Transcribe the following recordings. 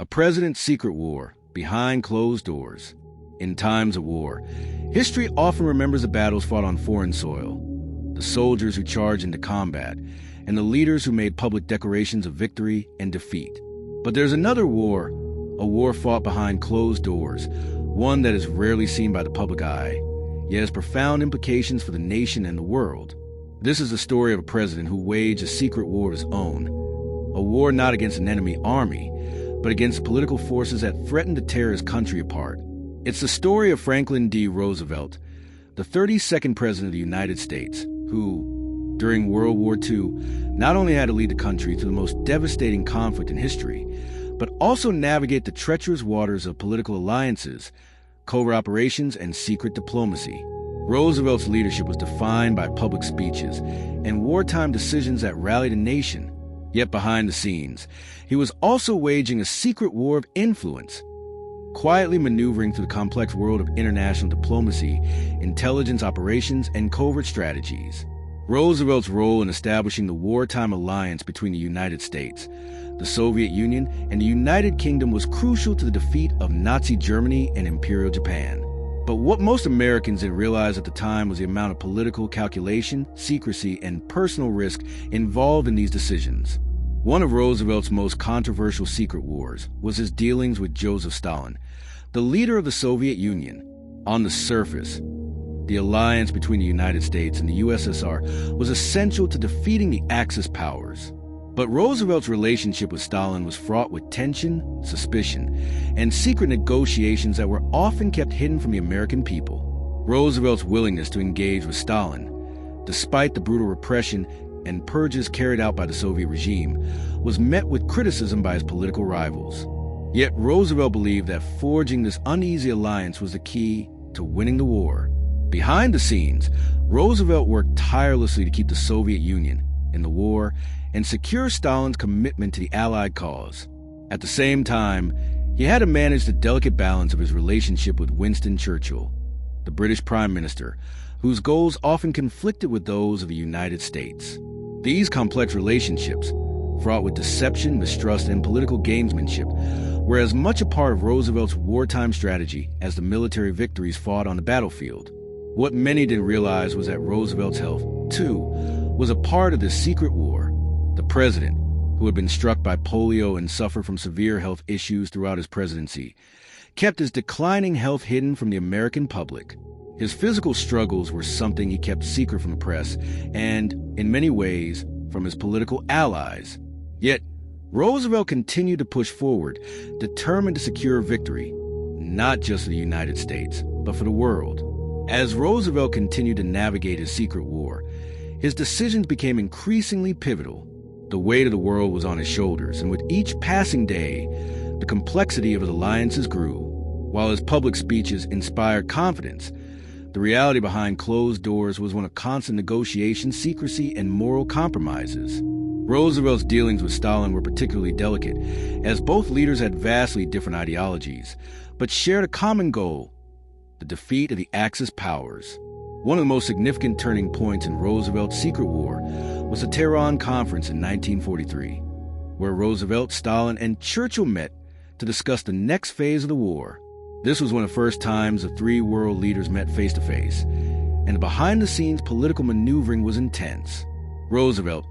A president's secret war, behind closed doors. In times of war, history often remembers the battles fought on foreign soil, the soldiers who charged into combat, and the leaders who made public declarations of victory and defeat. But there's another war, a war fought behind closed doors, one that is rarely seen by the public eye, yet has profound implications for the nation and the world. This is the story of a president who waged a secret war of his own, a war not against an enemy army, but against political forces that threatened to tear his country apart. It's the story of Franklin D. Roosevelt, the 32nd President of the United States, who, during World War II, not only had to lead the country through the most devastating conflict in history, but also navigate the treacherous waters of political alliances, covert operations, and secret diplomacy. Roosevelt's leadership was defined by public speeches and wartime decisions that rallied a nation. Yet behind the scenes, he was also waging a secret war of influence, quietly maneuvering through the complex world of international diplomacy, intelligence operations, and covert strategies. Roosevelt's role in establishing the wartime alliance between the United States, the Soviet Union, and the United Kingdom was crucial to the defeat of Nazi Germany and Imperial Japan. But what most Americans didn't realize at the time was the amount of political calculation, secrecy, and personal risk involved in these decisions. One of Roosevelt's most controversial secret wars was his dealings with Joseph Stalin, the leader of the Soviet Union. On the surface, the alliance between the United States and the USSR was essential to defeating the Axis powers. But Roosevelt's relationship with Stalin was fraught with tension, suspicion, and secret negotiations that were often kept hidden from the American people. Roosevelt's willingness to engage with Stalin, despite the brutal repression and purges carried out by the Soviet regime, was met with criticism by his political rivals. Yet Roosevelt believed that forging this uneasy alliance was the key to winning the war. Behind the scenes, Roosevelt worked tirelessly to keep the Soviet Union in the war and secure Stalin's commitment to the Allied cause. At the same time, he had to manage the delicate balance of his relationship with Winston Churchill, the British Prime Minister, whose goals often conflicted with those of the United States. These complex relationships, fraught with deception, mistrust, and political gamesmanship, were as much a part of Roosevelt's wartime strategy as the military victories fought on the battlefield. What many didn't realize was that Roosevelt's health, too, was a part of this secret war. The president, who had been struck by polio and suffered from severe health issues throughout his presidency, kept his declining health hidden from the American public. His physical struggles were something he kept secret from the press and, in many ways, from his political allies. Yet, Roosevelt continued to push forward, determined to secure victory, not just for the United States, but for the world. As Roosevelt continued to navigate his secret war, his decisions became increasingly pivotal. The weight of the world was on his shoulders, and with each passing day, the complexity of his alliances grew. While his public speeches inspired confidence, the reality behind closed doors was one of constant negotiation, secrecy, and moral compromises. Roosevelt's dealings with Stalin were particularly delicate, as both leaders had vastly different ideologies, but shared a common goal: the defeat of the Axis powers. One of the most significant turning points in Roosevelt's secret war was the Tehran Conference in 1943, where Roosevelt, Stalin, and Churchill met to discuss the next phase of the war. This was one of the first times the three world leaders met face-to-face, and the behind-the-scenes political maneuvering was intense. Roosevelt,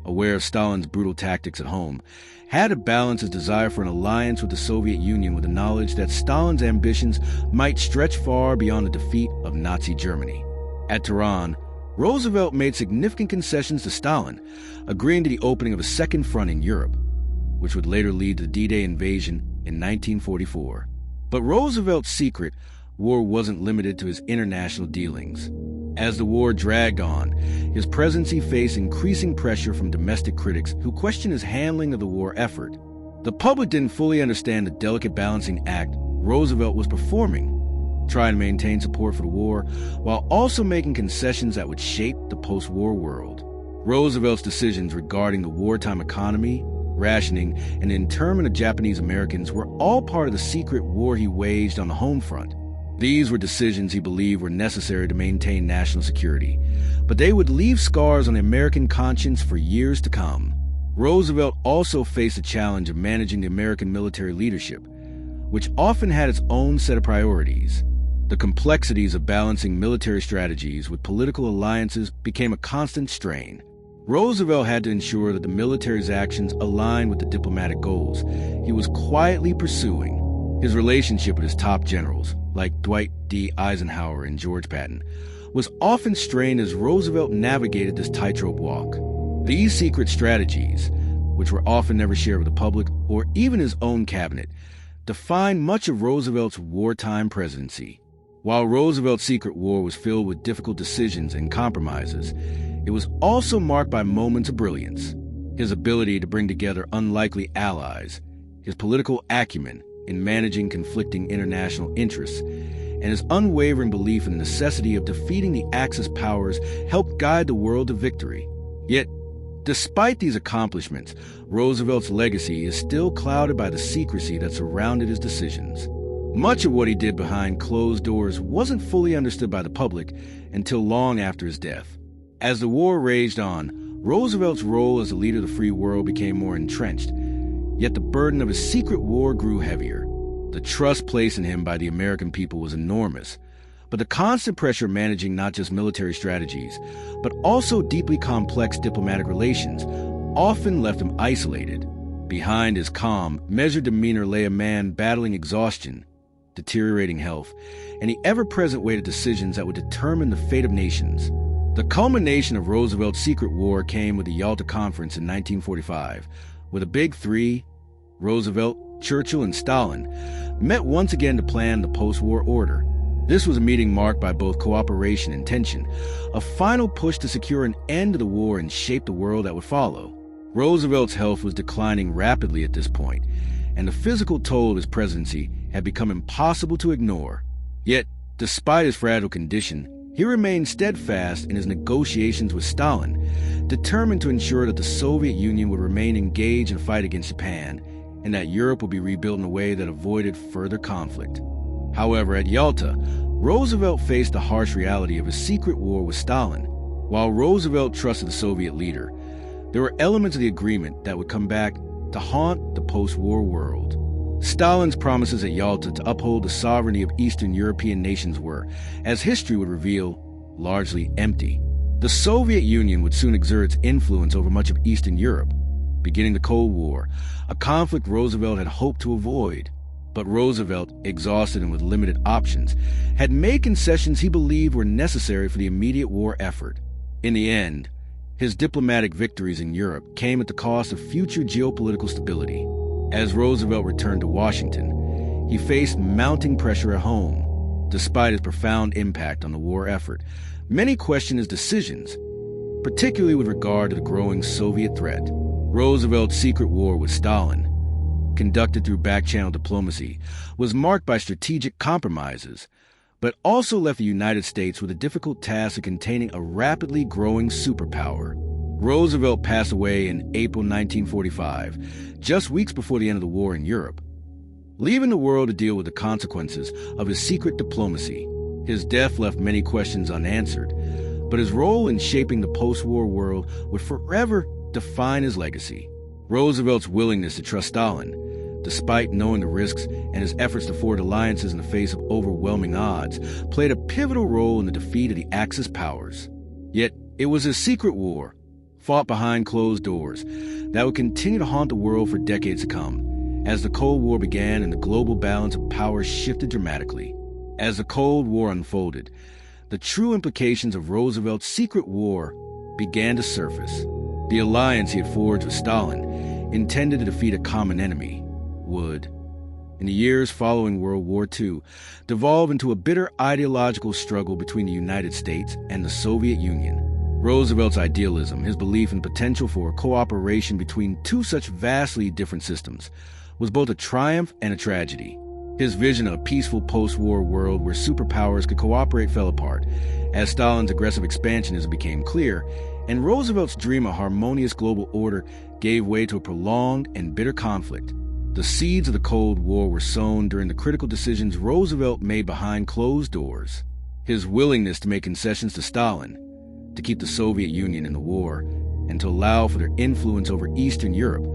aware of Stalin's brutal tactics at home, had to balance his desire for an alliance with the Soviet Union with the knowledge that Stalin's ambitions might stretch far beyond the defeat of Nazi Germany. At Tehran, Roosevelt made significant concessions to Stalin, agreeing to the opening of a second front in Europe, which would later lead to the D-Day invasion in 1944. But Roosevelt's secret war wasn't limited to his international dealings. As the war dragged on, his presidency faced increasing pressure from domestic critics who questioned his handling of the war effort. The public didn't fully understand the delicate balancing act Roosevelt was performing, trying to maintain support for the war while also making concessions that would shape the post-war world. Roosevelt's decisions regarding the wartime economy, rationing, and the internment of Japanese Americans were all part of the secret war he waged on the home front. These were decisions he believed were necessary to maintain national security, but they would leave scars on the American conscience for years to come. Roosevelt also faced the challenge of managing the American military leadership, which often had its own set of priorities. The complexities of balancing military strategies with political alliances became a constant strain. Roosevelt had to ensure that the military's actions aligned with the diplomatic goals he was quietly pursuing. His relationship with his top generals, like Dwight D. Eisenhower and George Patton, was often strained as Roosevelt navigated this tightrope walk. These secret strategies, which were often never shared with the public or even his own cabinet, defined much of Roosevelt's wartime presidency. While Roosevelt's secret war was filled with difficult decisions and compromises, it was also marked by moments of brilliance. His ability to bring together unlikely allies, his political acumen in managing conflicting international interests, and his unwavering belief in the necessity of defeating the Axis powers helped guide the world to victory. Yet, despite these accomplishments, Roosevelt's legacy is still clouded by the secrecy that surrounded his decisions. Much of what he did behind closed doors wasn't fully understood by the public until long after his death. As the war raged on, Roosevelt's role as a leader of the free world became more entrenched, yet the burden of his secret war grew heavier. The trust placed in him by the American people was enormous, but the constant pressure of managing not just military strategies, but also deeply complex diplomatic relations often left him isolated. Behind his calm, measured demeanor lay a man battling exhaustion, deteriorating health, and the ever-present weight of decisions that would determine the fate of nations. The culmination of Roosevelt's secret war came with the Yalta Conference in 1945, where the Big Three, Roosevelt, Churchill, and Stalin, met once again to plan the post-war order. This was a meeting marked by both cooperation and tension, a final push to secure an end to the war and shape the world that would follow. Roosevelt's health was declining rapidly at this point, and the physical toll of his presidency had become impossible to ignore. Yet, despite his fragile condition, he remained steadfast in his negotiations with Stalin, determined to ensure that the Soviet Union would remain engaged in the fight against Japan, and that Europe would be rebuilt in a way that avoided further conflict. However, at Yalta, Roosevelt faced the harsh reality of a secret war with Stalin. While Roosevelt trusted the Soviet leader, there were elements of the agreement that would come back to haunt the post-war world. Stalin's promises at Yalta to uphold the sovereignty of Eastern European nations were, as history would reveal, largely empty. The Soviet Union would soon exert its influence over much of Eastern Europe, beginning the Cold War, a conflict Roosevelt had hoped to avoid. But Roosevelt, exhausted and with limited options, had made concessions he believed were necessary for the immediate war effort. In the end, his diplomatic victories in Europe came at the cost of future geopolitical stability. As Roosevelt returned to Washington, he faced mounting pressure at home. Despite his profound impact on the war effort, many questioned his decisions, particularly with regard to the growing Soviet threat. Roosevelt's secret war with Stalin, conducted through backchannel diplomacy, was marked by strategic compromises, but also left the United States with a difficult task of containing a rapidly growing superpower. Roosevelt passed away in April 1945, just weeks before the end of the war in Europe, leaving the world to deal with the consequences of his secret diplomacy. His death left many questions unanswered, but his role in shaping the post-war world would forever define his legacy. Roosevelt's willingness to trust Stalin, despite knowing the risks, and his efforts to forge alliances in the face of overwhelming odds, played a pivotal role in the defeat of the Axis powers. Yet, it was his secret war, fought behind closed doors, that would continue to haunt the world for decades to come, as the Cold War began and the global balance of power shifted dramatically. As the Cold War unfolded, the true implications of Roosevelt's secret war began to surface. The alliance he had forged with Stalin, intended to defeat a common enemy, would, in the years following World War II, devolve into a bitter ideological struggle between the United States and the Soviet Union. Roosevelt's idealism, his belief in potential for cooperation between two such vastly different systems, was both a triumph and a tragedy. His vision of a peaceful post-war world where superpowers could cooperate fell apart, as Stalin's aggressive expansionism became clear, and Roosevelt's dream of harmonious global order gave way to a prolonged and bitter conflict. The seeds of the Cold War were sown during the critical decisions Roosevelt made behind closed doors. His willingness to make concessions to Stalin, to keep the Soviet Union in the war, and to allow for their influence over Eastern Europe,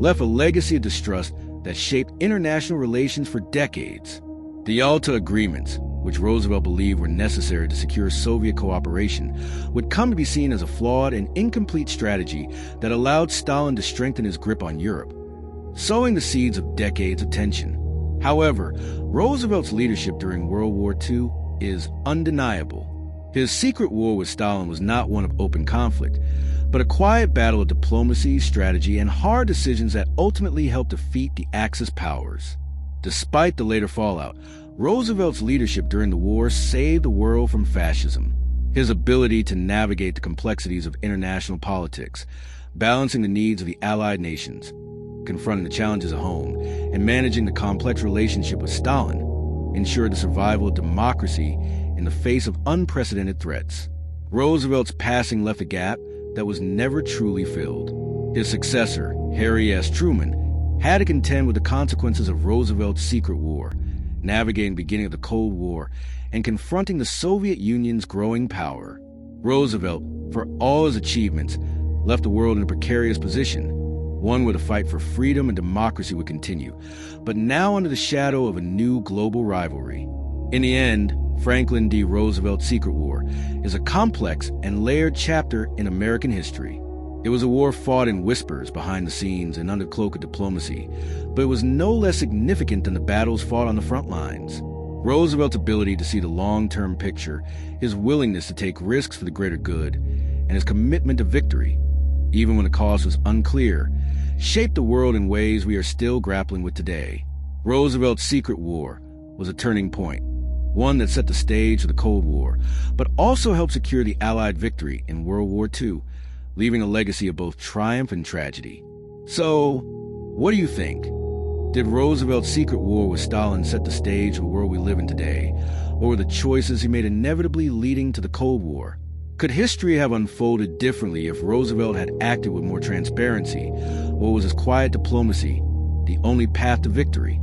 left a legacy of distrust that shaped international relations for decades. The Yalta Agreements, which Roosevelt believed were necessary to secure Soviet cooperation, would come to be seen as a flawed and incomplete strategy that allowed Stalin to strengthen his grip on Europe, sowing the seeds of decades of tension. However, Roosevelt's leadership during World War II is undeniable. His secret war with Stalin was not one of open conflict, but a quiet battle of diplomacy, strategy, and hard decisions that ultimately helped defeat the Axis powers. Despite the later fallout, Roosevelt's leadership during the war saved the world from fascism. His ability to navigate the complexities of international politics, balancing the needs of the Allied nations, confronting the challenges at home, and managing the complex relationship with Stalin, ensured the survival of democracy in the face of unprecedented threats. Roosevelt's passing left a gap that was never truly filled. His successor, Harry S. Truman, had to contend with the consequences of Roosevelt's secret war, navigating the beginning of the Cold War and confronting the Soviet Union's growing power. Roosevelt, for all his achievements, left the world in a precarious position, one where the fight for freedom and democracy would continue, but now under the shadow of a new global rivalry. In the end, Franklin D. Roosevelt's Secret War is a complex and layered chapter in American history. It was a war fought in whispers behind the scenes and under cloak of diplomacy, but it was no less significant than the battles fought on the front lines. Roosevelt's ability to see the long-term picture, his willingness to take risks for the greater good, and his commitment to victory, even when the cost was unclear, shaped the world in ways we are still grappling with today. Roosevelt's Secret War was a turning point, one that set the stage for the Cold War, but also helped secure the Allied victory in World War II, leaving a legacy of both triumph and tragedy. So, what do you think? Did Roosevelt's secret war with Stalin set the stage for the world we live in today, or were the choices he made inevitably leading to the Cold War? Could history have unfolded differently if Roosevelt had acted with more transparency, or was his quiet diplomacy the only path to victory?